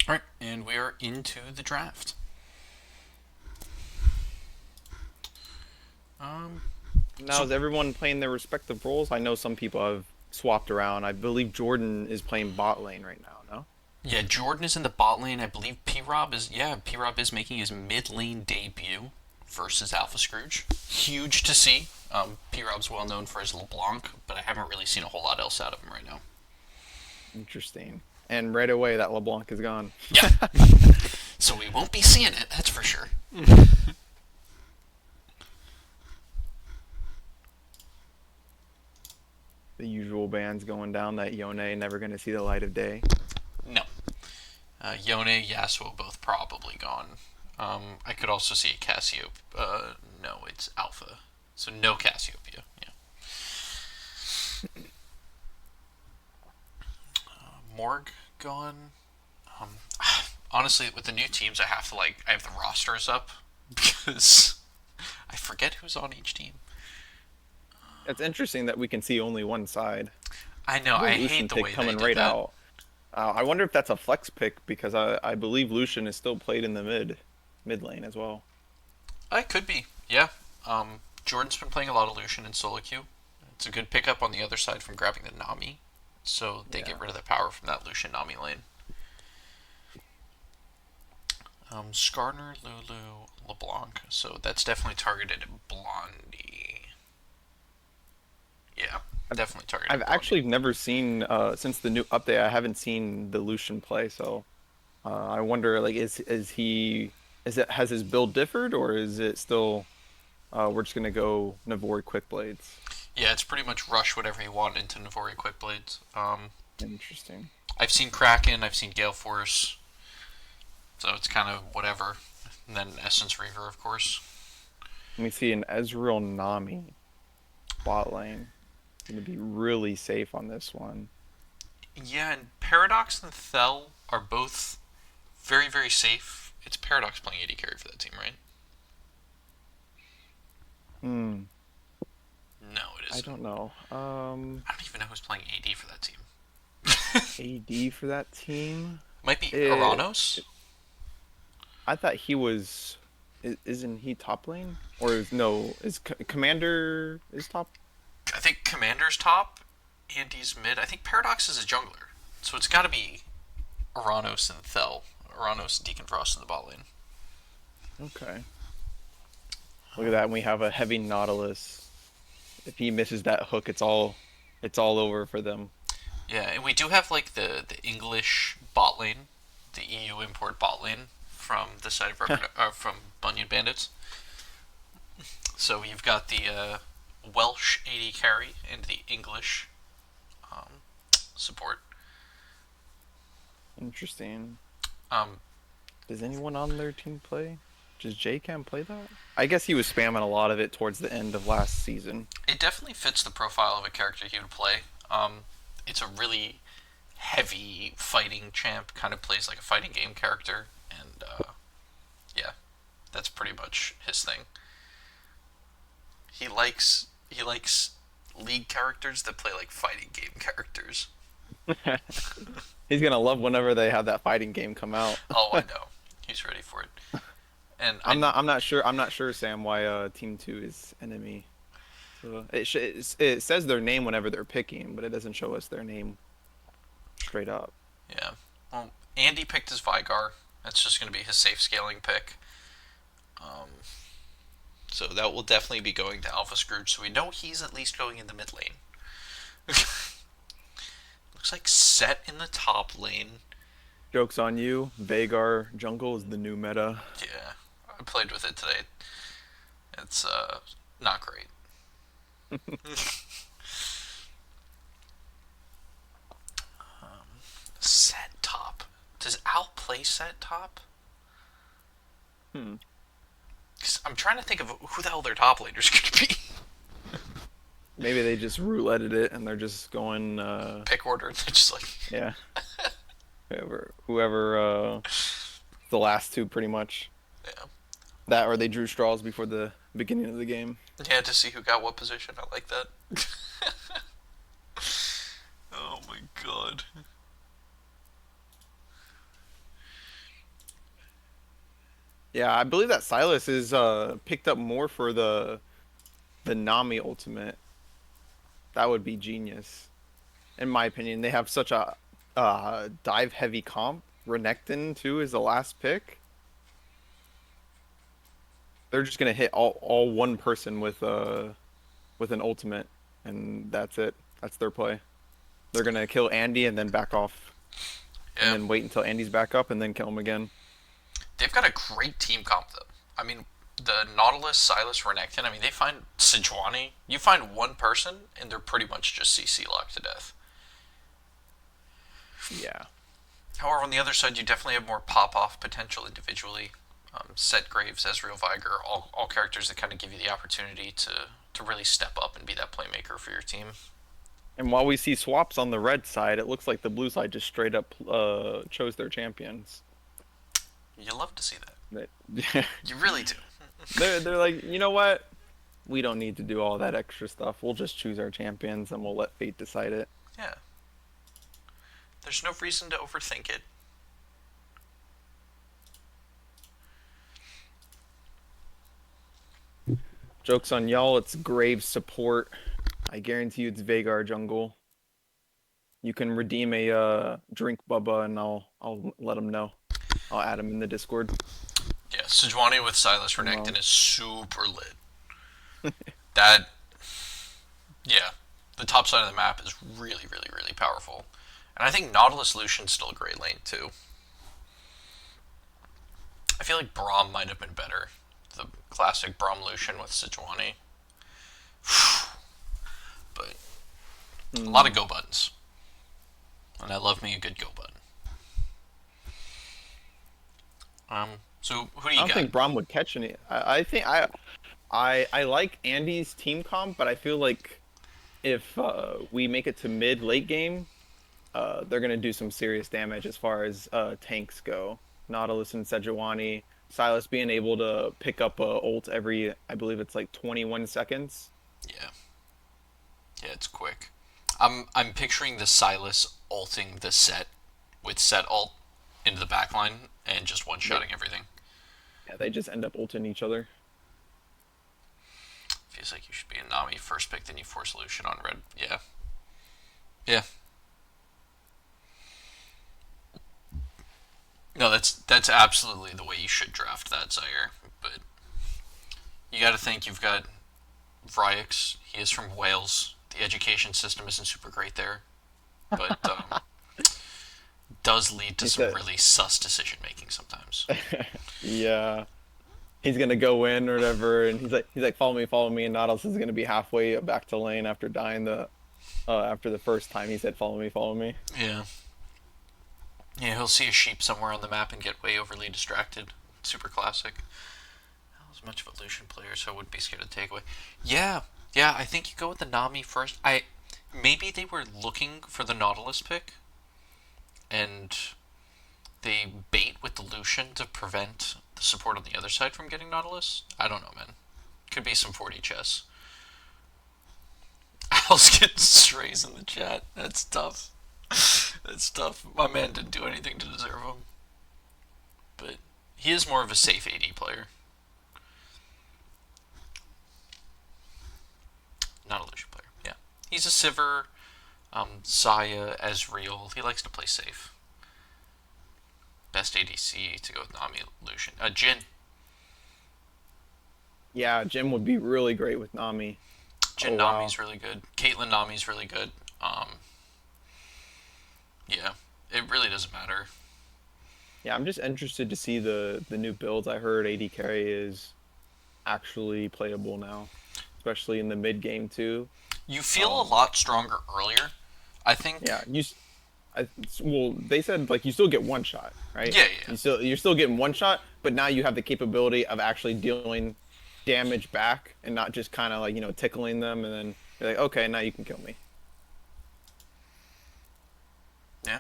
All right, and we are into the draft. Um, Now, so is everyone playing their respective roles? I know some people have swapped around. I believe Jordan is playing bot lane right now, no? yeah, Jordan is in the bot lane. I believe P Rob is making his mid lane debut versus Alpha Scrooge. Huge to see. P Rob's well known for his LeBlanc, but I haven't really seen a whole lot else out of him right now. Interesting. And right away, that LeBlanc is gone. Yeah, so we won't be seeing it. That's for sure. The usual bands going down that Yone never going to see the light of day. No, Yone, Yasuo both probably gone. I could also see a Cassiope. No, it's Alpha, so no Cassiopeia. Yeah. Morg gone. Um, Honestly, with the new teams, I have the rosters up because I forget who's on each team. It's interesting that we can see only one side. I know, The I hate Lucian the pick way they coming did right that. out. I wonder if that's a flex pick because I believe Lucian is still played in the mid lane as well. It could be, yeah. Jordan's been playing a lot of Lucian and solo queue. It's a good pickup on the other side from grabbing the Nami, so they Yeah. get rid of the power from that Lucian Nami lane. Skarner, Lulu, LeBlanc, so that's definitely targeted at Blondie. Yeah, I've definitely targeted I've at Blondie. actually never seen since the new update. I haven't seen the Lucian play, so I wonder like is he is it has his build differed or is it still we're just gonna go Navori quick blades? Yeah, it's pretty much rush whatever you want into Navori Quick Blades. Interesting. I've seen Kraken, I've seen Gale Force, so it's kind of whatever. And then Essence Reaver, of course. Let me see an Ezreal Nami bot lane. Gonna be really safe on this one. Yeah, and Paradox and Thel are both very, very safe. It's Paradox playing AD carry for that team, right? Hmm. No, it I isn't. don't know. I don't even know who's playing AD for that team. AD for that team. Might be It, Aranos? I thought he was. Isn't he top lane? Or is no? Is Commander is top? I think Commander's top, Andy's mid. I think Paradox is a jungler. So it's got to be Aranos and Thel. Aranos and Deacon Frost in the bot lane. Okay. Look at that. And we have a heavy Nautilus. If he misses that hook, it's all over for them. Yeah, and we do have like the English bot lane, the EU import bot lane from the side of from Bunion Bandits. So you've got the Welsh AD carry and the English um, support. Interesting. Um, Does anyone on their team play? Does J-Cam play that? I guess he was spamming a lot of it towards the end of last season. it definitely fits the profile of a character he would play. It's a really heavy fighting champ, kind of plays like a fighting game character, and yeah, that's pretty much his thing. He likes league characters that play like fighting game characters. He's gonna love whenever they have that fighting game come out. Oh, I know, he's ready for it. And I'm I not. I'm not sure. I'm not sure, Sam, why Team Two is enemy. So it says their name whenever they're picking, but it doesn't show us their name straight up. yeah, well, Andy picked his Vigar. That's just going to be his safe scaling pick. Um, so that will definitely be going to Alpha Scrooge. So we know he's at least going in the mid lane. Looks like Set in the top lane. Joke's on you. Vagar jungle is the new meta. Yeah, I played with it today. It's not great. Set top. Does Al play set top? Hmm. Cause I'm trying to think of who the hell their top laner's gonna be. Maybe they just rouletted it and they're just going Pick order. They're just like, yeah, whoever the last two pretty much. yeah, That or they drew straws before the beginning of the game. yeah, to see who got what position. I like that. Oh my god. Yeah, I believe that Silas is picked up more for the Nami ultimate. That would be genius. In my opinion. They have such a dive heavy comp. Renekton too is the last pick. They're just gonna hit all one person with an ultimate, and that's it. That's their play. They're gonna kill Andy and then back off, and Yeah, then wait until Andy's back up and then kill him again. they've got a great team comp though. I mean, the Nautilus, Silas, Renekton. I mean, they find Sejuani. You find one person, and they're pretty much just CC locked to death. Yeah. However, on the other side, you definitely have more pop off potential individually. Set Graves, Ezreal, Viger, all characters that kind of give you the opportunity to really step up and be that playmaker for your team. And while we see swaps on the red side, it looks like the blue side just straight up chose their champions. You love to see that. They- You really do. they're like, you know what? We don't need to do all that extra stuff. We'll just choose our champions and we'll let fate decide it. Yeah. There's no reason to overthink it. Joke's on y'all, it's Graves support. I guarantee you it's Veigar jungle. You can redeem a drink Bubba and I'll let him know. I'll add him in the Discord. Yeah, Sejuani with Silas Well, Renekton is super lit. That, yeah, the top side of the map is really, really, really powerful. And I think Nautilus Lucian's still a great lane, too. I feel like Braum might have been better. The classic Braum Lucian with Sejuani. But a lot of hmm. go buttons. And I love me a good go button. So who do I you don't got? think Braum would catch any. I think I like Andy's team comp, but I feel like if we make it to mid late game, they're gonna do some serious damage as far as tanks go. Nautilus and Sejuani, Silas being able to pick up a ult every, I believe it's like 21 seconds. Yeah, yeah, it's quick. I'm picturing the Silas ulting the set with set ult into the backline and just one They shotting everything. Yeah, they just end up ulting each other. Feels like you should be a Nami first pick, then you force Lucian on red. Yeah, yeah. No, that's absolutely the way you should draft that Zaire. But you got to think you've got Vryx. He is from Wales. The education system isn't super great there, but does lead to He some said, really sus decision making sometimes. yeah, he's gonna go in or whatever, and he's like, follow me, and Nautilus is gonna be halfway back to lane after dying the after the first time he said, follow me. Yeah. Yeah, he'll see a sheep somewhere on the map and get way overly distracted. Super classic. Not as much of a Lucian player, so I wouldn't be scared of the takeaway. Yeah, yeah, I think you go with the Nami first. Maybe they were looking for the Nautilus pick, and they bait with the Lucian to prevent the support on the other side from getting Nautilus. I don't know, man. Could be some 40 chess. Al's getting strays in the chat. That's tough. That's tough. My man didn't do anything to deserve him. But he is more of a safe AD player. Not a Lucian player. Yeah. He's a Sivir, Saya, Ezreal. He likes to play safe. Best ADC to go with Nami, Lucian. Jin. Yeah, Jim would be really great with Nami. Jin Oh wow. Nami's really good. Caitlyn Nami's really good. Yeah. It really doesn't matter. Yeah, I'm just interested to see the new builds. I heard AD carry is actually playable now, especially in the mid game too. You feel a Um, lot stronger earlier. I think. yeah, well, they said like you still get one shot, right? Yeah, yeah. You're still getting one shot, but now you have the capability of actually dealing damage back and not just kind of like, tickling them and then you're like, okay, now you can kill me. Yeah.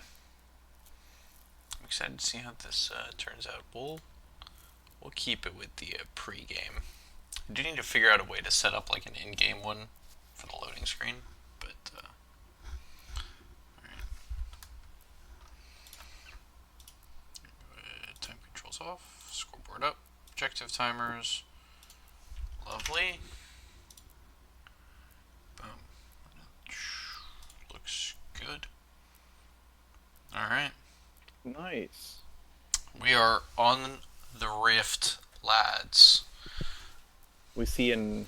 I'm excited to see how this turns out. We'll keep it with the pre-game. I do need to figure out a way to set up like an in-game one for the loading screen, but time controls off, scoreboard up. Objective timers. Lovely. Boom. Looks good. Alright. Nice. We are on the Rift, lads. We see an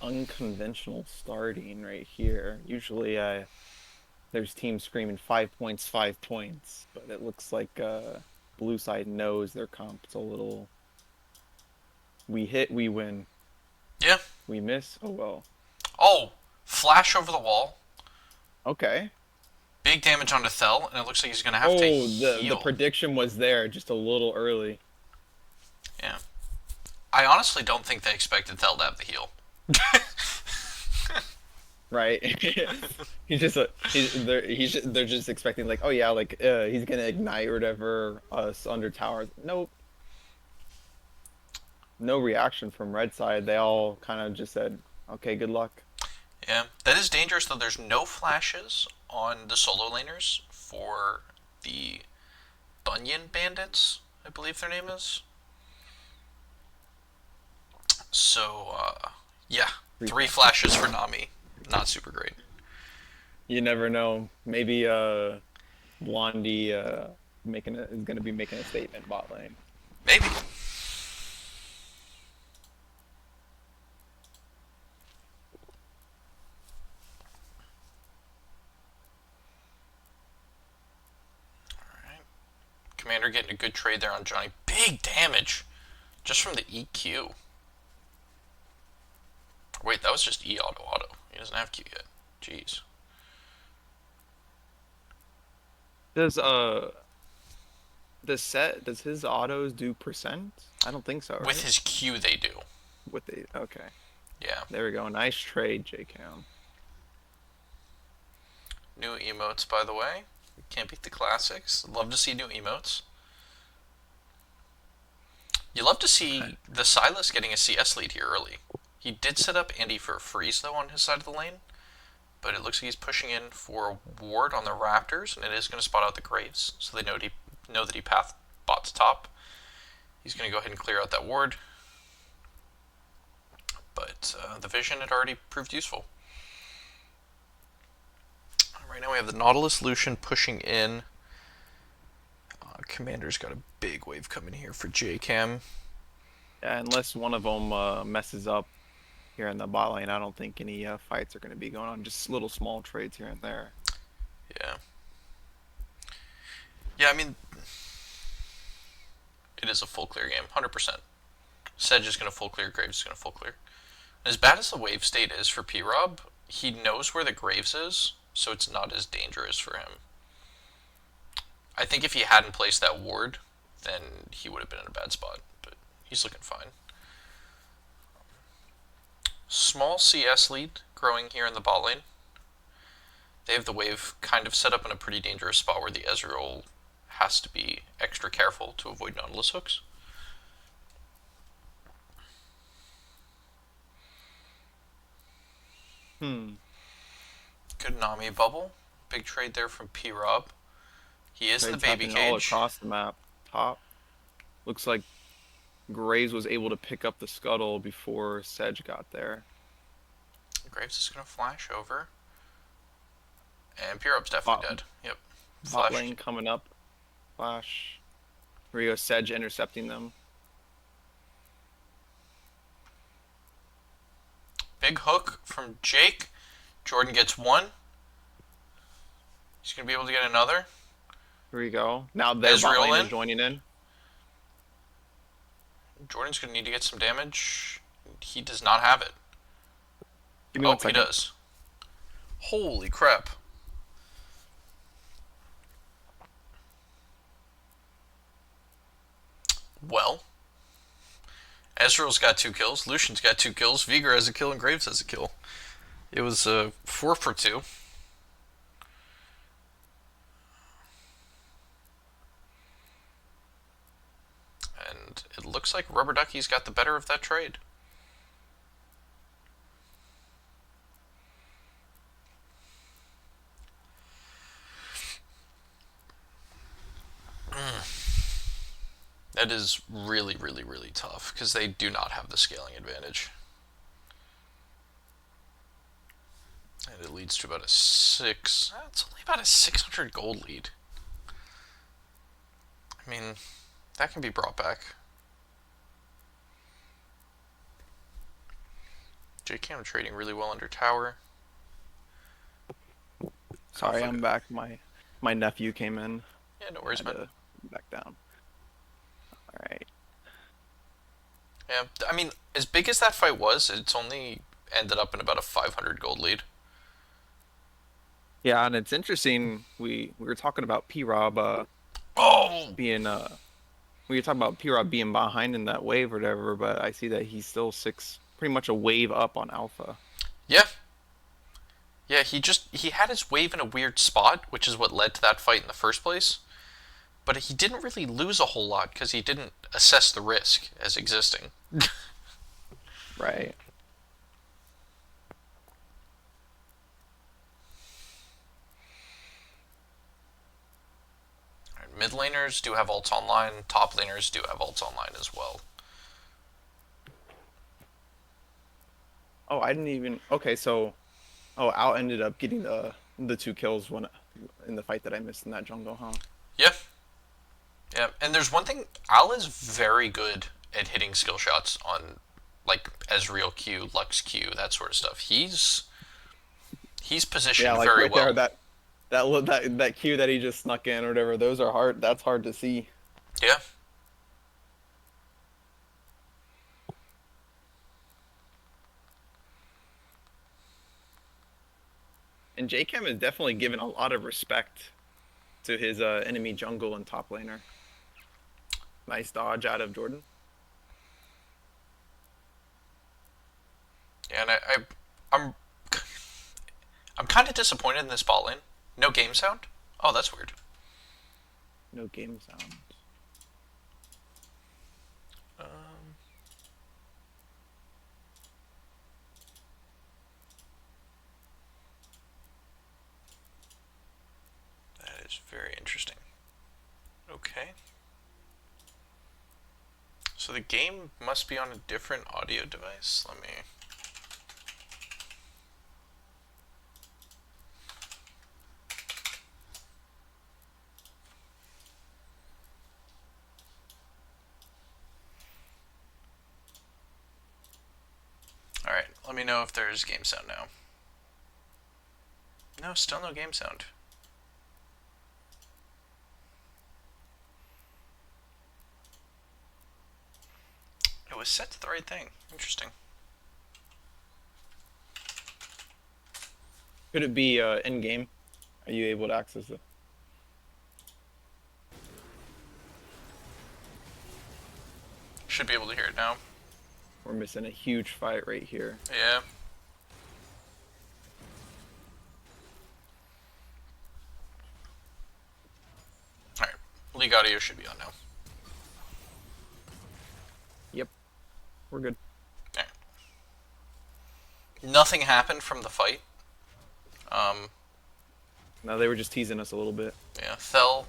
unconventional starting right here. Usually, there's teams screaming 5 points, 5 points, but it looks like blue side knows their comp's a little. We hit, we win. Yeah. We miss, oh well. Oh! Flash over the wall. Okay. Big damage onto Thel, and it looks like he's going to have to Oh, the heal. prediction was there just a little early. Yeah. I honestly don't think they expected Thel to have the heal. Right? He's just they're just expecting like, oh yeah, like he's gonna ignite or whatever us under towers. Nope. No reaction from red side. They all kind of just said, okay, good luck. Yeah. That is dangerous, though. There's no flashes on the solo laners for the Bunion Bandits, I believe their name is. So, yeah. Three flashes for Nami. Not super great. You never know. Maybe Blondie making is gonna be making a statement bot lane. Maybe. Alright. Commander getting a good trade there on Johnny. Big damage. Just from the EQ. Wait, that was just E auto auto. He doesn't have Q yet. Jeez. Does does his autos do percent? I don't think so, With right? his Q, they do. With the okay. Yeah. There we go. Nice trade, JCam. New emotes, by the way. Can't beat the classics. Love to see new emotes. You love to see the Silas getting a CS lead here early. He did set up Andy for a freeze, though, on his side of the lane. But it looks like he's pushing in for a ward on the Raptors, and it is going to spot out the Graves, so they know that he path bot to top. He's going to go ahead and clear out that ward. But the vision had already proved useful. Right now we have the Nautilus Lucian pushing in. Commander's got a big wave coming here for JCam. Yeah, unless one of them messes up here in the bot lane, I don't think any fights are going to be going on. Just little small trades here and there. Yeah. Yeah, I mean, it is a full clear game, 100%. Sedge is going to full clear, Graves is going to full clear. As bad as the wave state is for P-Rob, he knows where the Graves is, so it's not as dangerous for him. I think if he hadn't placed that ward, then he would have been in a bad spot, but he's looking fine. Small CS lead growing here in the bot lane. They have the wave kind of set up in a pretty dangerous spot where the Ezreal has to be extra careful to avoid Nautilus hooks. Good Nami bubble. Big trade there from P-Rob. He is in the baby cage. All across the map. Top. Looks like Graves was able to pick up the scuttle before Sedge got there. Graves is going to flash over. And P-Rob's definitely dead. Yep. Bot lane coming up. Flash. Here we go, Sedge intercepting them. Big hook from Jake. Jordan gets one. He's going to be able to get another. Here we go. Now their bot lane is joining in. Jordan's going to need to get some damage. He does not have it. Give me 1 second. He does. Holy crap. Well, Ezreal's got 2 kills, Lucian's got 2 kills, Vigar has a kill, and Graves has a kill. It was 4 for 2. And it looks like Rubber Duckies got the better of that trade. That is really, really, really tough because they do not have the scaling advantage. And it leads to about a six. It's only about a 600 gold lead. I mean, that can be brought back. JCam trading really well under tower. Sorry, I'm back. My nephew came in. Yeah, no I worries, had man. to back down. All right. Yeah, I mean, as big as that fight was, it's only ended up in about a 500 gold lead. Yeah, and it's interesting. We were talking about P-Rob Oh! being we were talking about P-Rob being behind in that wave or whatever, but I see that he's still six, pretty much a wave up on Alpha. Yeah. Yeah, he had his wave in a weird spot, which is what led to that fight in the first place. But he didn't really lose a whole lot because he didn't assess the risk as existing. Right. Mid laners do have ults online. Top laners do have ults online as well. Oh, I didn't even. Okay, so Al ended up getting the two kills when in the fight that I missed in that jungle, huh? Yeah, yeah. And there's one thing: Al is very good at hitting skill shots on like Ezreal Q, Lux Q, that sort of stuff. He's Yeah, positioned like very right there, well. that Q that he just snuck in or whatever. Those are hard. That's hard to see. Yeah. And JCam is definitely given a lot of respect to his enemy jungle and top laner. Nice dodge out of Jordan. Yeah, and I'm I'm kind of disappointed in this bot lane. No game sound. Oh, that's weird. No game sounds. Um, that is very interesting. Okay. So the game must be on a different audio device. Let me. Alright, let me know if there's game sound now. No, still no game sound. It was set to the right thing. Interesting. Could it be in game? Are you able to access it? Should be able to hear it now. We're missing a huge fight right here. Yeah. Alright, League audio should be on now. Yep, we're good. Alright. Nothing happened from the fight. No, they were just teasing us a little bit. Yeah, Thel,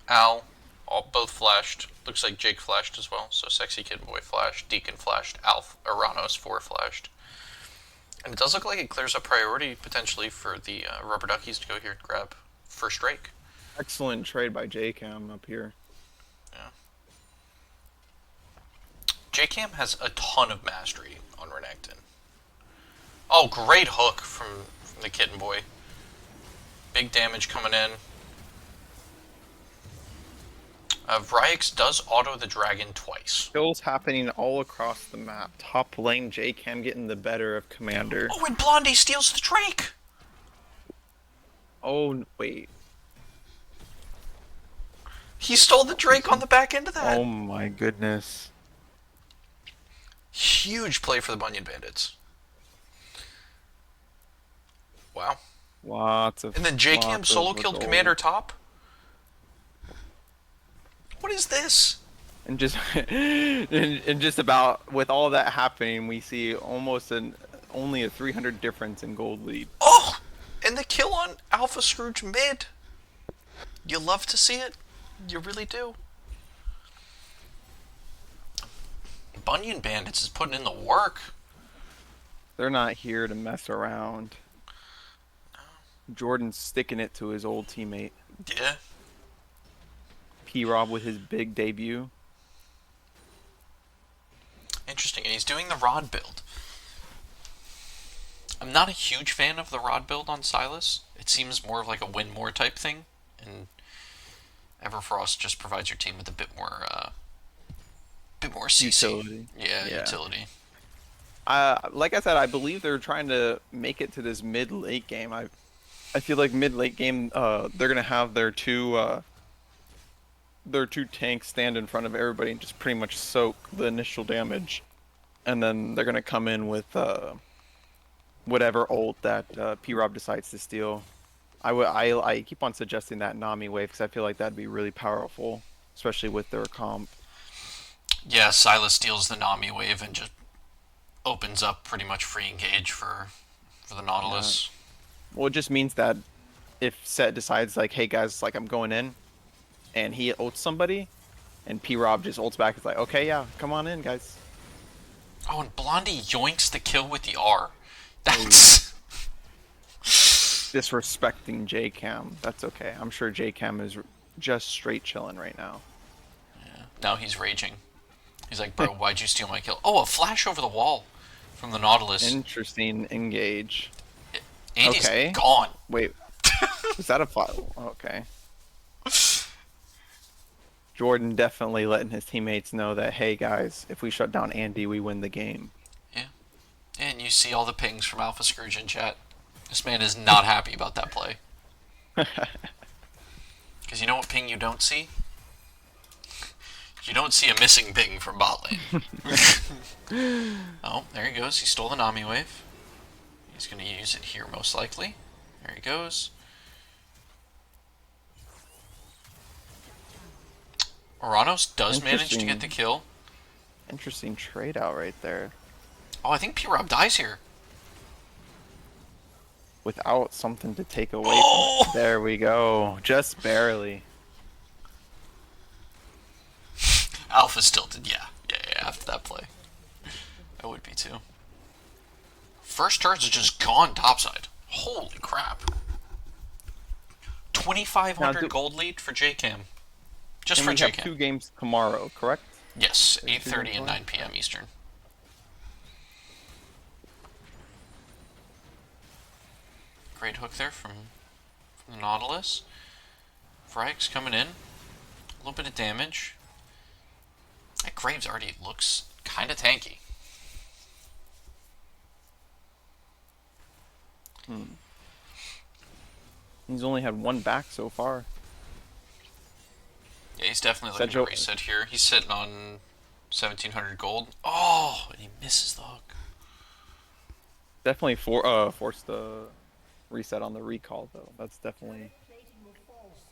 Al, all both flashed. Looks like Jake flashed as well. So Sexy Kid Boy flashed, Deacon flashed, Alf, Aranos 4 flashed. And it does look like it clears up priority potentially for the Rubber Duckies to go here and grab first Drake. Excellent trade by JCam up here. Yeah. JCam has a ton of mastery on Renekton. Oh, great hook from the Kitten Boy. Big damage coming in. Vryax does auto the dragon twice. Kills happening all across the map. Top lane JCam getting the better of Commander. Oh, and Blondie steals the Drake! Oh, wait. He stole the Drake on the back end of that. Oh my goodness. Huge play for the Bunion Bandits. Wow. Lots of. And then JCam lots solo of killed gold. Commander top? What is this? And just and just about with all that happening, we see almost only a 300 difference in gold lead. Oh! And the kill on Alpha Scrooge mid. You love to see it. You really do. Bunion Bandits is putting in the work. They're not here to mess around. Jordan's sticking it to his old teammate. Yeah. P-Rob with his big debut. Interesting. And he's doing the rod build. I'm not a huge fan of the rod build on Silas. It seems more of like a win more type thing, and Everfrost just provides your team with a bit more CC. Utility. Yeah, Yeah. utility. Like I said, I believe they're trying to make it to this mid-late game. I feel like mid-late game, they're gonna have their two tanks stand in front of everybody and just pretty much soak the initial damage, and then they're gonna come in with whatever ult that P-Rob decides to steal. I keep on suggesting that Nami wave because I feel like that'd be really powerful, especially with their comp. Yeah, Silas steals the Nami wave and just opens up pretty much free engage for the Yeah. Nautilus. Well, it just means that if Set decides like, hey guys, like I'm going in, and he ults somebody, and P-Rob just ults back, it's like, okay, yeah, come on in, guys. Oh, and Blondie yoinks the kill with the R. Oh, That's disrespecting J-Cam. That's okay. I'm sure J-Cam is just straight chilling right now. now he's raging. He's like, bro, why'd you steal my kill? Oh, a flash over the wall from the Nautilus. Interesting engage. Andy's Okay. gone. Wait, is that a file? Okay. Jordan definitely letting his teammates know that, hey guys, if we shut down Andy, we win the game. Yeah. And you see all the pings from Alpha Scourge in chat. This man is not happy about that play. Because you know what ping you don't see? You don't see a missing ping from bot lane. Oh, there he goes. He stole the Nami wave. He's going to use it here most likely. There he goes. Oranos does manage to get the kill. Interesting trade out right there. Oh, I think P-Rob dies here. Without something to take away Oh! from it. There we go. Just barely. Alpha's tilted, yeah. Yeah, after that play. I would be too. First turns are just gone topside. Holy crap. 2,500 gold lead for JCam. Just And for we have JCam. 2 games tomorrow, correct? Yes, There's 2 8:30 games and tomorrow? 9 p.m. Eastern. Great hook there from the Nautilus. Fryk's coming in. A little bit of damage. That Graves already looks kind of tanky. He's only had 1 back so far. Yeah, he's definitely looking to Sedgwick- reset here. He's sitting on 1,700 gold. Oh, and he misses the hook. Definitely forced the reset on the recall though. That's definitely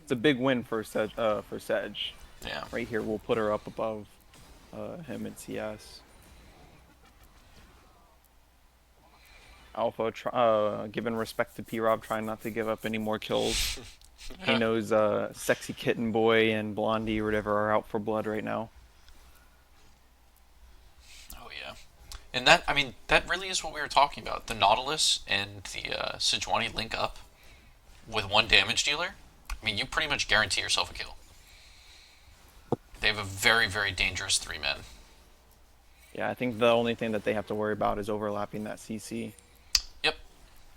it's a big win for Sedge. Yeah. Right here, we'll put her up above him in CS. Alpha, giving respect to P-Rob, trying not to give up any more kills. He knows Sexy Kitten Boy and Blondie or whatever are out for blood right now. Oh, yeah. And that, I mean, that really is what we were talking about. The Nautilus and the Sejuani link up with 1 damage dealer. I mean, you pretty much guarantee yourself a kill. They have a very, very dangerous 3-man. Yeah, I think the only thing that they have to worry about is overlapping that CC. Yep.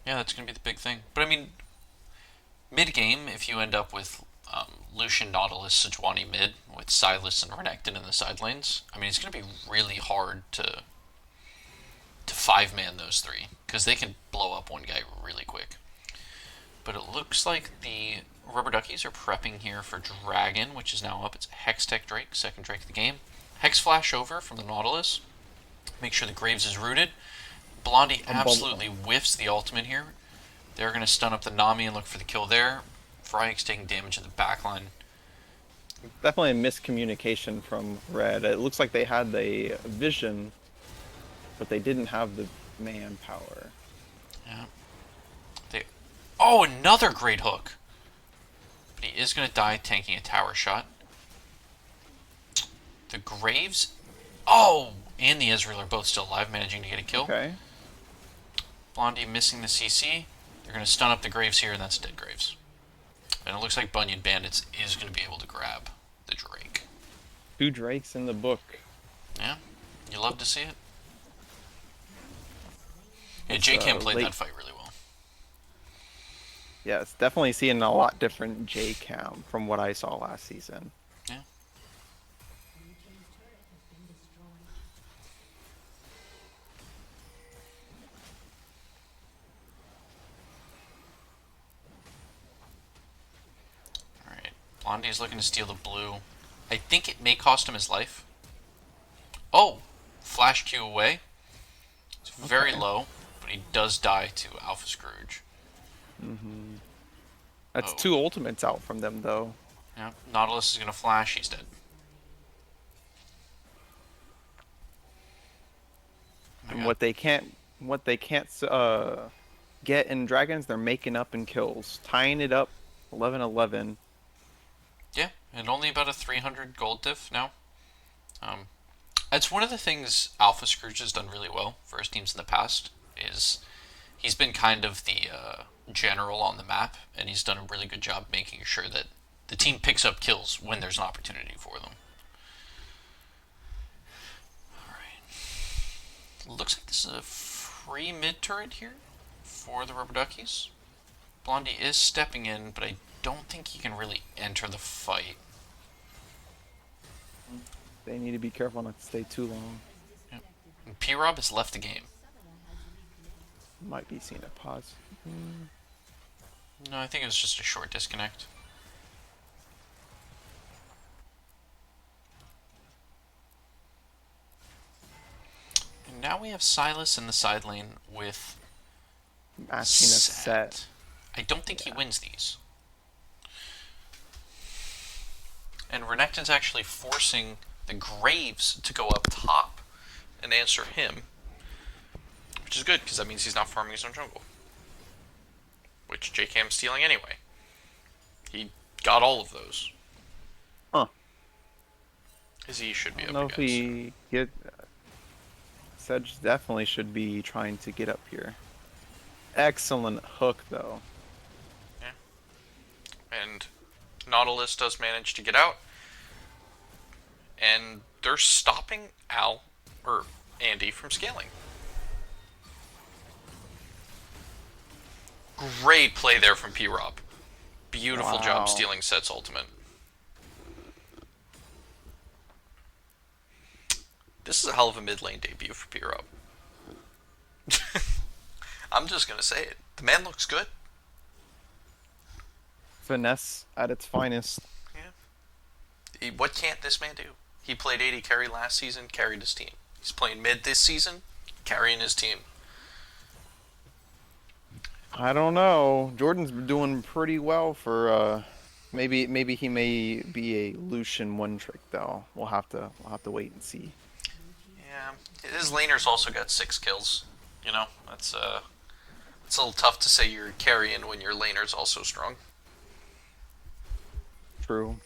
Yeah, that's going to be the big thing. But, I mean, mid-game, if you end up with Lucian, Nautilus, Sejuani mid, with Silas and Renekton in the side lanes, I mean, it's going to be really hard to 5-man those 3, because they can blow up one guy really quick. But it looks like the Rubber Duckies are prepping here for Dragon, which is now up. It's Hextech Drake, second Drake of the game. Hex Flash over from the Nautilus. Make sure the Graves is rooted. Blondie absolutely whiffs the ultimate here. They're going to stun up the Nami and look for the kill there. Fryk's taking damage in the backline. Definitely a miscommunication from Red. It looks like they had the vision, but they didn't have the manpower. Yeah. Oh, another great hook. But he is going to die tanking a tower shot. The Graves... Oh! and the Ezreal are both still alive, managing to get a kill. Okay. Blondie missing the CC. They're going to stun up the Graves here, and that's dead Graves. And it looks like Bunion Bandits is going to be able to grab the Drake. Two Drakes in the book. Yeah, you love to see it. Yeah, It's J-Cam played late. that fight really well. Yeah, it's definitely seeing a lot different J-Cam from what I saw last season. Yeah. Alright. Blondie's looking to steal the blue. I think it may cost him his life. Oh! Flash Q away. It's very Okay. low, but he does die to Alpha Scrooge. That's Oh. two ultimates out from them though. Yeah. Nautilus is going to flash. He's dead. Oh my And god. what they can't get in dragons, they're making up in kills, tying it up 11-11. Yeah, and only about a 300 gold diff now. Um, it's one of the things Alpha Scrooge has done really well for his teams in the past. Is he's been kind of the general on the map, and he's done a really good job making sure that the team picks up kills when there's an opportunity for them. All right, looks like this is a free mid turret here for the Rubber Duckies. Blondie is stepping in, but I don't think he can really enter the fight. They need to be careful not to stay too long. Yep. P-Rob has left the game. Might be seeing a pause. No, I think it was just a short disconnect. And now we have Silas in the side lane with Matching a set. I don't think he wins these. And Renekton's actually forcing the Graves to go up top and answer him, which is good because that means he's not farming his own jungle, which JKM's stealing anyway. He got all of those. Huh. As he should I be don't up know if against. we get. Sedge definitely should be trying to get up here. Excellent hook though. Yeah. And Nautilus does manage to get out. And they're stopping Al, or Andy, from scaling. Great play there from P-Rob. Beautiful Wow. job stealing Set's ultimate. This is a hell of a mid lane debut for P-Rob. I'm just going to say it. The man looks good. Finesse at its finest. Yeah. What can't this man do? He played 80 carry last season, carried his team. He's playing mid this season, carrying his team. I don't know. Jordan's doing pretty well for maybe he may be a Lucian one trick though. We'll have to wait and see. Yeah, his laner's also got 6 kills. You know, it's a little tough to say you're carrying when your laner's also strong. True.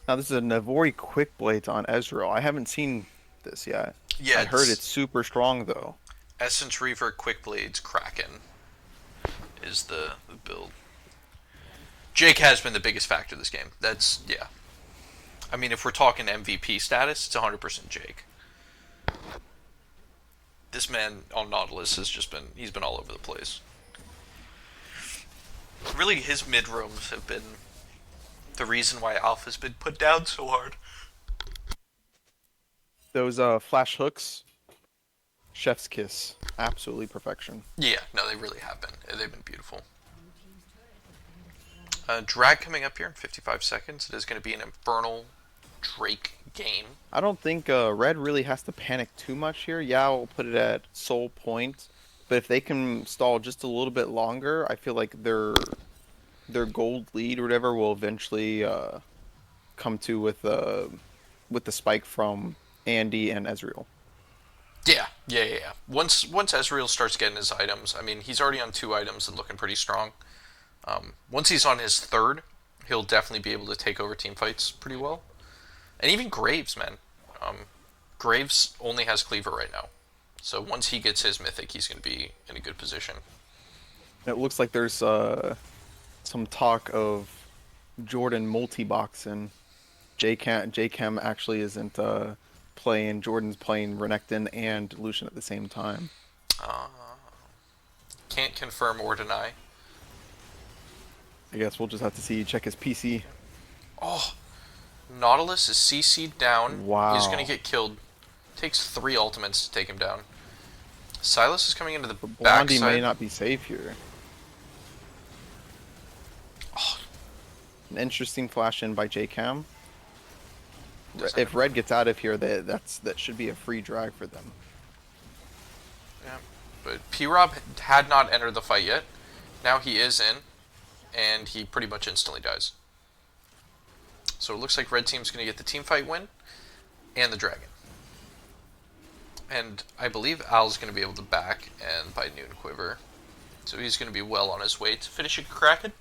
Now this is a Navori quick blades on Ezreal. I haven't seen this yet. Yeah, I heard it's super strong though. Essence Reaver Quick Blades Kraken is the build. Jake has been the biggest factor this game. That's, yeah. I mean, if we're talking MVP status, it's 100% Jake. This man on Nautilus has just been, he's been all over the place. Really, his mid roams have been the reason why Alpha's been put down so hard. Those flash hooks, chef's kiss, absolutely perfection. Yeah, no, they really have been. They've been beautiful. Drag coming up here in 55 seconds. It is going to be an Infernal Drake game. I don't think Red really has to panic too much here. Yeah, I'll put it at soul point, but if they can stall just a little bit longer, I feel like their gold lead or whatever will eventually come to with the spike from Andy and Ezreal. Yeah. Once Ezreal starts getting his items, I mean, he's already on 2 items and looking pretty strong. Once he's on his 3rd, he'll definitely be able to take over team fights pretty well. And even Graves, man. Graves only has Cleaver right now. So once he gets his mythic, he's going to be in a good position. It looks like there's some talk of Jordan multi-boxing. J-Cam actually isn't playing. Jordan's playing Renekton and Lucian at the same time. Uh, can't confirm or deny. I guess we'll just have to see. Check his PC. Oh, Nautilus is CC'd down. He's going to Wow. get killed. Takes 3 ultimates to take him down. Silas is coming into the But Blondie may backside. not be safe here. Oh, An interesting flash in by J-Cam. doesn't If have, Red gets out of here, that should be a free drag for them. yeah. But P-Rob had not entered the fight yet. Now he is in, and he pretty much instantly dies. So it looks like Red Team's going to get the team fight win and the dragon. And I believe Al's going to be able to back and by noon quiver. So he's going to be well on his way to finishing Kraken.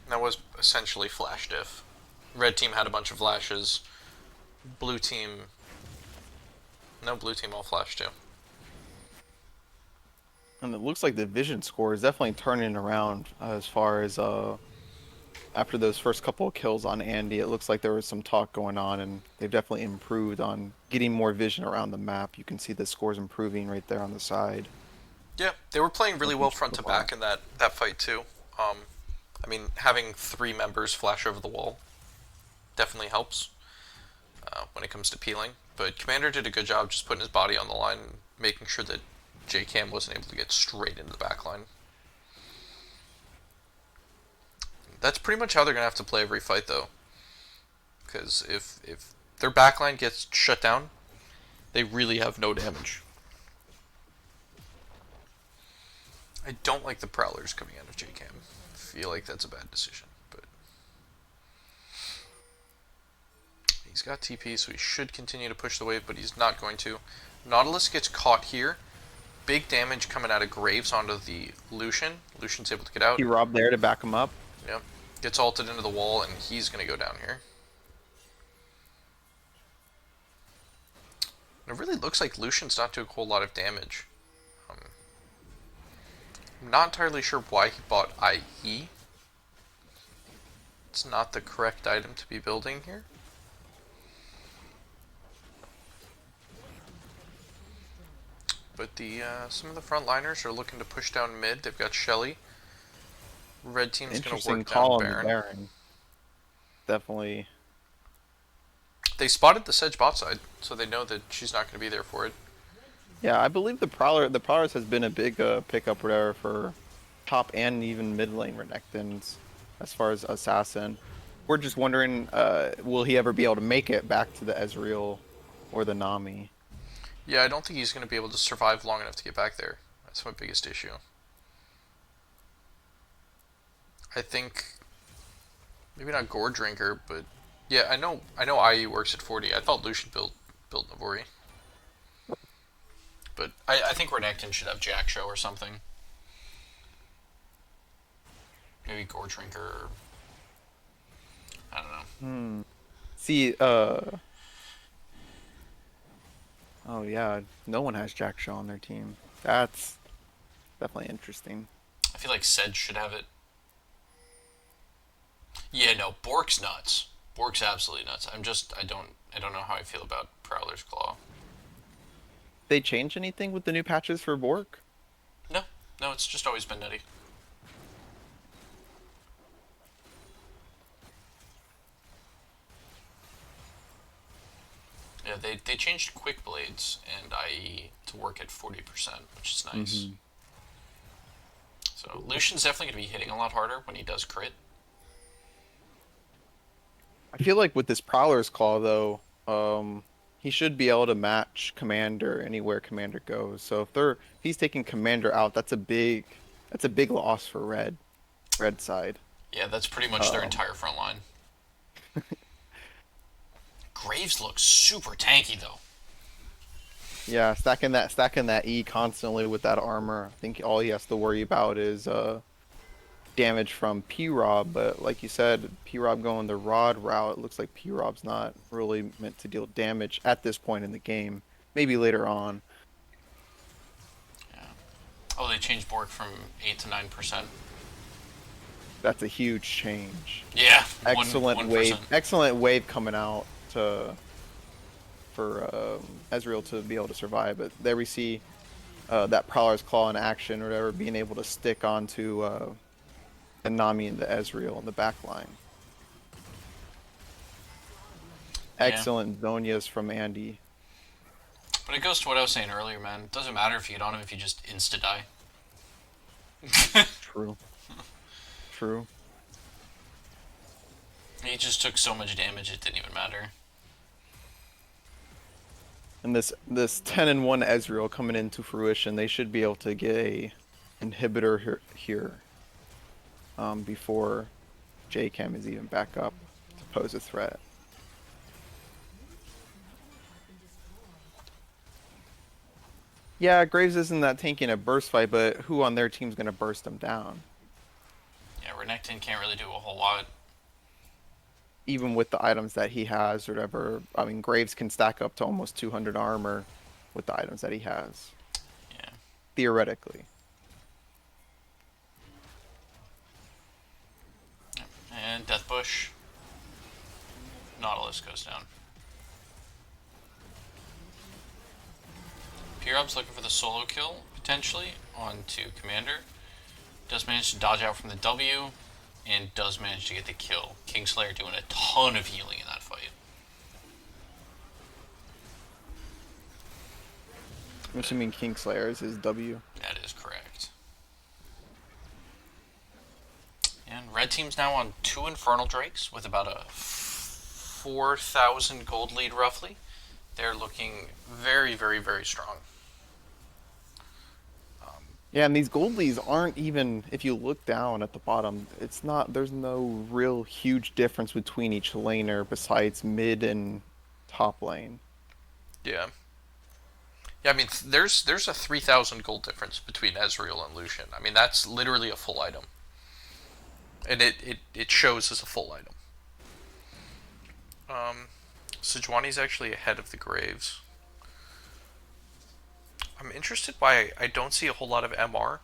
That was essentially flash diff. Red team had a bunch of flashes. Blue team... No, blue team all flash too. And it looks like the vision score is definitely turning around as far as after those first couple of kills on Andy. It looks like there was some talk going on, and they've definitely improved on getting more vision around the map. You can see the scores improving right there on the side. Yeah, they were playing really Of well each front to profile. back in that fight too. I mean, having 3 members flash over the wall definitely helps when it comes to peeling. But Commander did a good job just putting his body on the line, making sure that J-Cam wasn't able to get straight into the back line. That's pretty much how they're going to have to play every fight, though. Because if their backline gets shut down, they really have no damage. I don't like the Prowlers coming out of J-Cam. I feel like that's a bad decision, but he's got TP, so he should continue to push the wave, but he's not going to. Nautilus gets caught here. Big damage coming out of Graves onto the Lucian. Lucian's able to get out. He robbed there to back him up. Yep. Gets ulted into the wall, and he's going to go down here. And it really looks like Lucian's not doing a whole lot of damage. I'm not entirely sure why he bought IE. It's not the correct item to be building here. But the some of the frontliners are looking to push down mid. They've got Shelly. Red team's going to Interesting work down call on the Baron. Baron. Definitely. They spotted the Sedge bot side, so they know that she's not going to be there for it. Yeah, I believe the Prowlers has been a big pickup there for top and even mid lane Renekton's as far as assassin. We're just wondering, will he ever be able to make it back to the Ezreal or the Nami? Yeah, I don't think he's going to be able to survive long enough to get back there. That's my biggest issue. I think maybe not Gore Drinker, but yeah, I know IE works at 40. I thought Lucian built Navori. But I think Renekton should have Jack Show or something. Maybe Gore Drinker. Or, I don't know. See, oh yeah, no one has Jack Shaw on their team. That's definitely interesting. I feel like Sedge should have it. Yeah, no, Bork's nuts. Bork's absolutely nuts. I don't know how I feel about Prowler's Claw. They change anything with the new patches for Bork? No, no, it's just always been nutty. Yeah, they changed Quick Blades and IE to work at 40%, which is nice. Mm-hmm. So Lucian's definitely going to be hitting a lot harder when he does crit. I feel like with this Prowler's Claw though, he should be able to match Commander anywhere Commander goes. So if he's taking Commander out, that's a big loss for Red side. Yeah, that's pretty much their Um, entire front line. Graves looks super tanky though. Yeah, stacking that E constantly with that armor. I think all he has to worry about is damage from P-Rob, but like you said, P-Rob going the rod route, it looks like P-Rob's not really meant to deal damage at this point in the game. Maybe later on. Yeah. Oh, they changed Borg from 8 to 9%. That's a huge change. Yeah, Excellent 1%. wave. Excellent wave coming out to for Ezreal to be able to survive. But there we see that Prowler's Claw in action or whatever, being able to stick onto the Nami and the Ezreal in the back line. Yeah. Excellent Zonias from Andy. But it goes to what I was saying earlier, man. It doesn't matter if you get on him if you just insta die. True. True. He just took so much damage it didn't even matter. And this 10-1 Ezreal coming into fruition, they should be able to get a inhibitor here before JCam is even back up to pose a threat. Yeah, Graves isn't that tanking a burst fight, but who on their team's gonna burst him down? Yeah, Renekton can't really do a whole lot. Even with the items that he has or whatever. I mean, Graves can stack up to almost 200 armor with the items that he has. Yeah. Theoretically. And Deathbush. Nautilus goes down. P-Rob's looking for the solo kill, potentially, onto Commander. Does manage to dodge out from the W, and does manage to get the kill. Kingslayer doing a ton of healing in that fight. I'm assuming Kingslayer is his W. That is correct. And red team's now on 2 Infernal Drakes with about a 4,000 gold lead roughly. They're looking very, very, very strong. Yeah, and these gold leads aren't even, if you look down at the bottom, it's not, there's no real huge difference between each laner besides mid and top lane. Yeah. Yeah, I mean, there's a 3,000 gold difference between Ezreal and Lucian. I mean, that's literally a full item. And it shows as a full item. Sejuani's actually ahead of the Graves. I'm interested why I don't see a whole lot of MR.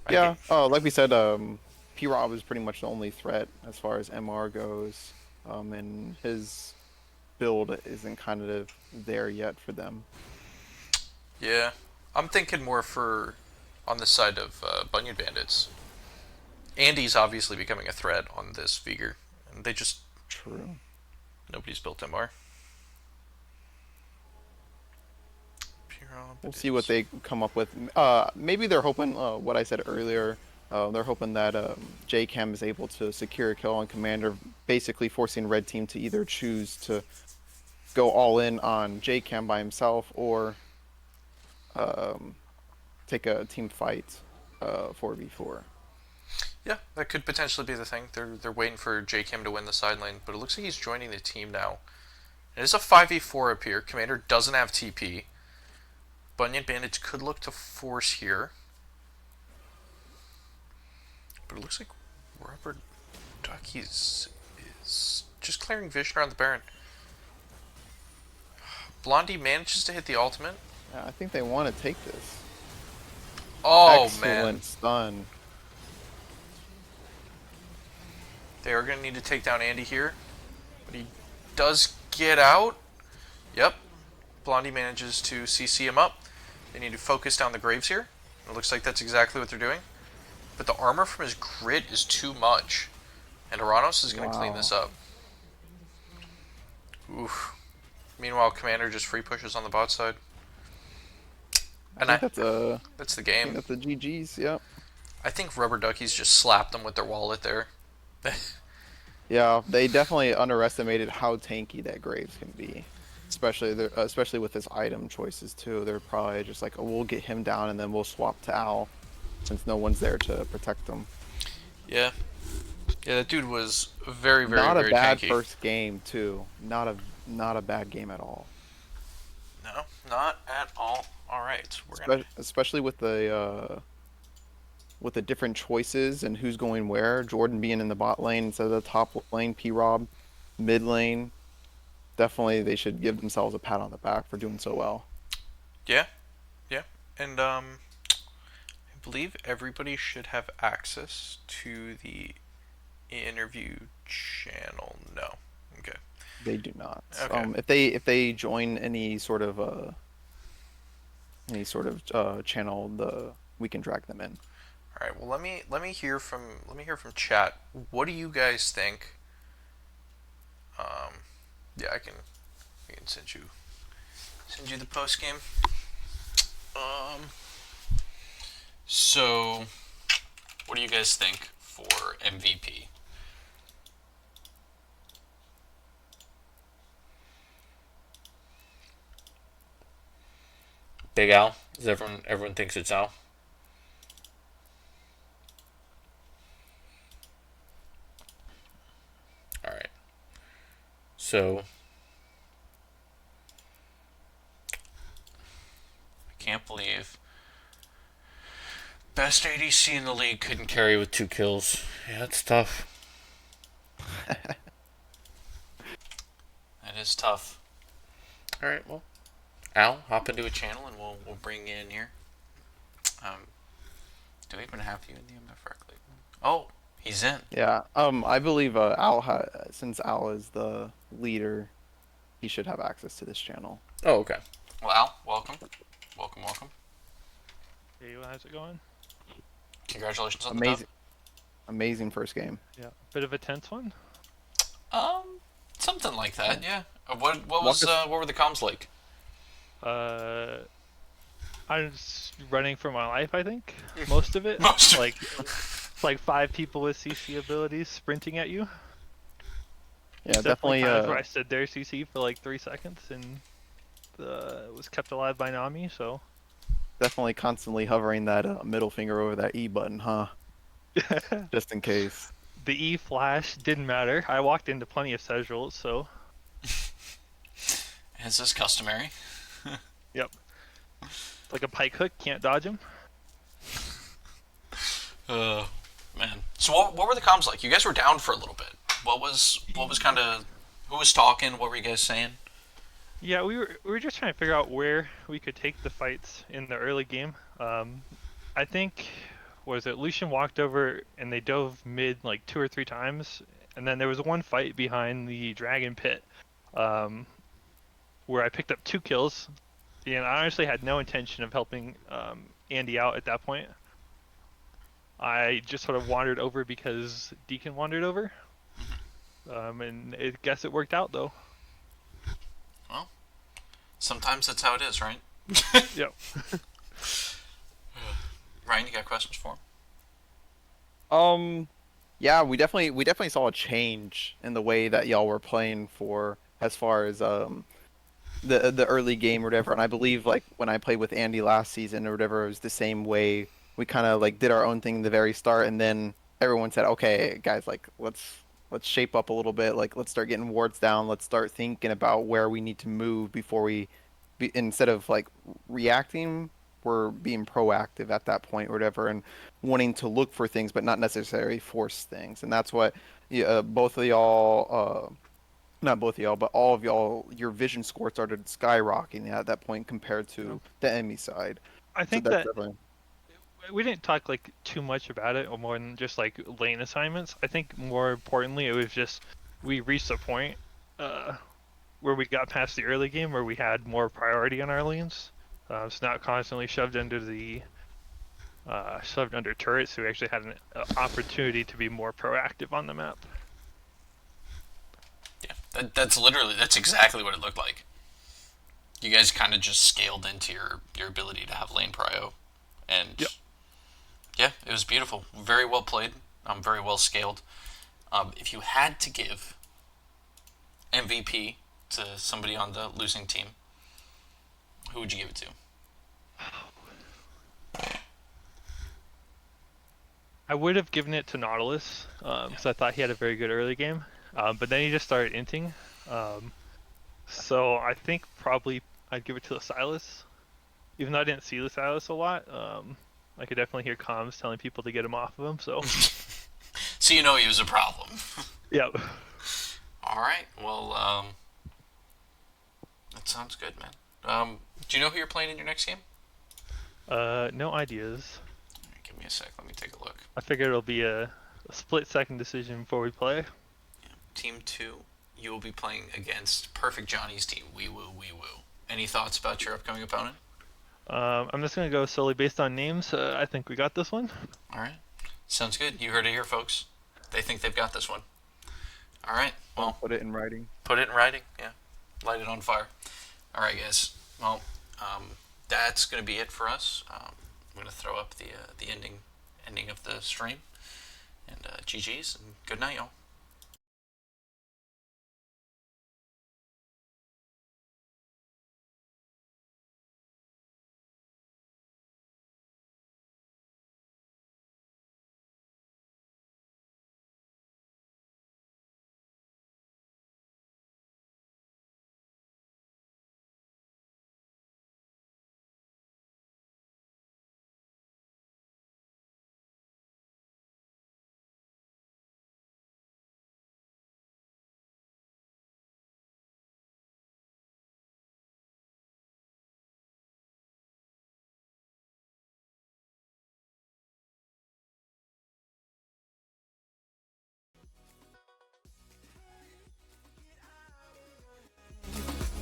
Yeah, like we said, P-Rob is pretty much the only threat as far as MR goes. And his build isn't kind of there yet for them. Yeah, I'm thinking more for on the side of Bunion Bandits. Andy's obviously becoming a threat on this Veigar, and they just True. nobody's built MR. We'll see what they come up with. Maybe they're hoping, what I said earlier, they're hoping that JCam is able to secure a kill on Commander, basically forcing Red Team to either choose to go all in on JCam by himself or take a team fight 4v4. Yeah, that could potentially be the thing. They're waiting for JCam to win the side lane, but it looks like he's joining the team now. It is a 5v4 up here. Commander doesn't have TP. Bunion Bandits could look to force here. But it looks like Rubber Duckies is just clearing vision around the Baron. Blondie manages to hit the ultimate. Yeah, I think they want to take this. Oh, Excellent stun. They are going to need to take down Andy here. But he does get out. Yep. Blondie manages to CC him up. They need to focus down the Graves here. It looks like that's exactly what they're doing. But the armor from his grid is too much. And Aranos is going to clean this up. Oof. Meanwhile, Commander just free pushes on the bot side. And that's the game. I think that's the GG's, yep. I think Rubber Duckies just slapped them with their wallet there. Yeah, they definitely underestimated how tanky that Graves can be. Especially with his item choices too. They're probably just like, oh, we'll get him down and then we'll swap to Al, since no one's there to protect them. Yeah. Yeah, that dude was very, very, Not a very bad tanky. first game too. Not a bad game at all. No, not at all. All right, we're gonna. Especially with the different choices and who's going where. Jordan being in the bot lane instead of the top lane, P Rob mid lane. Definitely they should give themselves a pat on the back for doing so well. Yeah, yeah, and I believe everybody should have access to the interview channel. No. Okay. They do not. Okay. If they join any sort of channel, the we can drag them in. All right. Well, let me hear from chat. What do you guys think? Yeah, I can send you the post game. Um. So, what do you guys think for MVP? Big Al? Is everyone thinks it's Al? All right. So, I can't believe best ADC in the league couldn't carry with 2 kills. Yeah, that's tough. That is tough. All right. Well, Al, hop into a channel and we'll bring you in here. Um, do we even have you in the MF Rec League? Oh, he's in. Yeah. I believe since Al is the leader, he should have access to this channel. Oh, okay. Well, Al, welcome, welcome, welcome. Hey, how's it going? Congratulations on the dub. Amazing, amazing first game. Yeah, bit of a tense one. Something like Yeah. that. Yeah. Walk us. What were the comms like? Uh, I was running for my life. I think most of it. Most of like it's like 5 people with CC abilities sprinting at you. Yeah, Definitely definitely. times where I stood there CC for like 3 seconds and was kept alive by Nami. So Definitely constantly hovering that middle finger over that E button, huh? the Just in case. E flash didn't matter. I walked into plenty of Sedge, so Is this customary? yep. Like a pike hook, can't dodge him. Uh, man. So what were the comms like? You guys were down for a little bit. What was kind of who was talking? What were you guys saying? Yeah, we were just trying to figure out where we could take the fights in the early game. I think was it Lucian walked over and they dove mid like 2 or 3 times, and then there was one fight behind the dragon pit, um, where I picked up 2 kills, and I honestly had no intention of helping Andy out at that point. I just sort of wandered over because Deacon wandered over, and I guess it worked out though. Well, sometimes that's how it is, right? Yep. Ryan, you got questions for him? Yeah, we definitely saw a change in the way that y'all were playing for as far as the early game or whatever. And I believe like when I played with Andy last season or whatever, it was the same way. We kind of like did our own thing in the very start, and then everyone said, "Okay, guys, like let's shape up a little bit. Like let's start getting wards down. Let's start thinking about where we need to move before instead of like reacting, we're being proactive at that point or whatever, and wanting to look for things, but not necessarily force things. And that's what both of y'all, not both of y'all, but all of y'all, your vision score started skyrocketing at that point compared to the enemy side. I So think that's that definitely. we didn't talk like too much about it or more than just like lane assignments. I think more importantly it was just we reached a point uh, where we got past the early game where we had more priority on our lanes. It's not constantly shoved under turrets, so we actually had an opportunity to be more proactive on the map. Yeah, that's exactly what it looked like. You guys kind of just scaled into your ability to have lane prio, and Yep. yeah, it was beautiful. Very well played. Very well scaled. If you had to give MVP to somebody on the losing team, who would you give it to? I would have given it to Nautilus because I thought he had a very good early game, but then he just started inting. So I think probably I'd give it to the Silas, even though I didn't see the Silas a lot. I could definitely hear comms telling people to get him off of him. So So you know he was a problem. yeah. All right. Well, that sounds good, man. Do you know who you're playing in your next game? No ideas. All right, give me a sec. Let me take a look. I figured it'll be a split-second decision before we play. Team 2, you will be playing against Perfect Johnny's team. Wee woo, wee woo. Any thoughts about your upcoming opponent? I'm just gonna go solely based on names. I think we got this one. All right. Sounds good. You heard it here, folks. They think they've got this one. All right. Well, Put it in writing. put it in writing. Yeah. Light it on fire. All right, guys. Well, that's gonna be it for us. I'm gonna throw up the ending of the stream, and GG's and good night, y'all.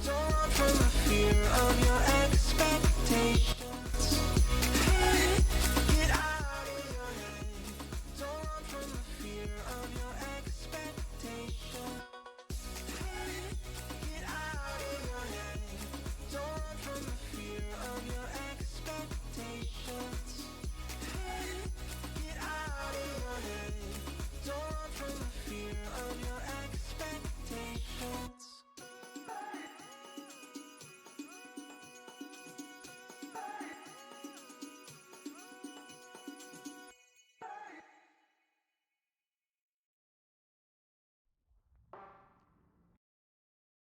Don't run from the fear of your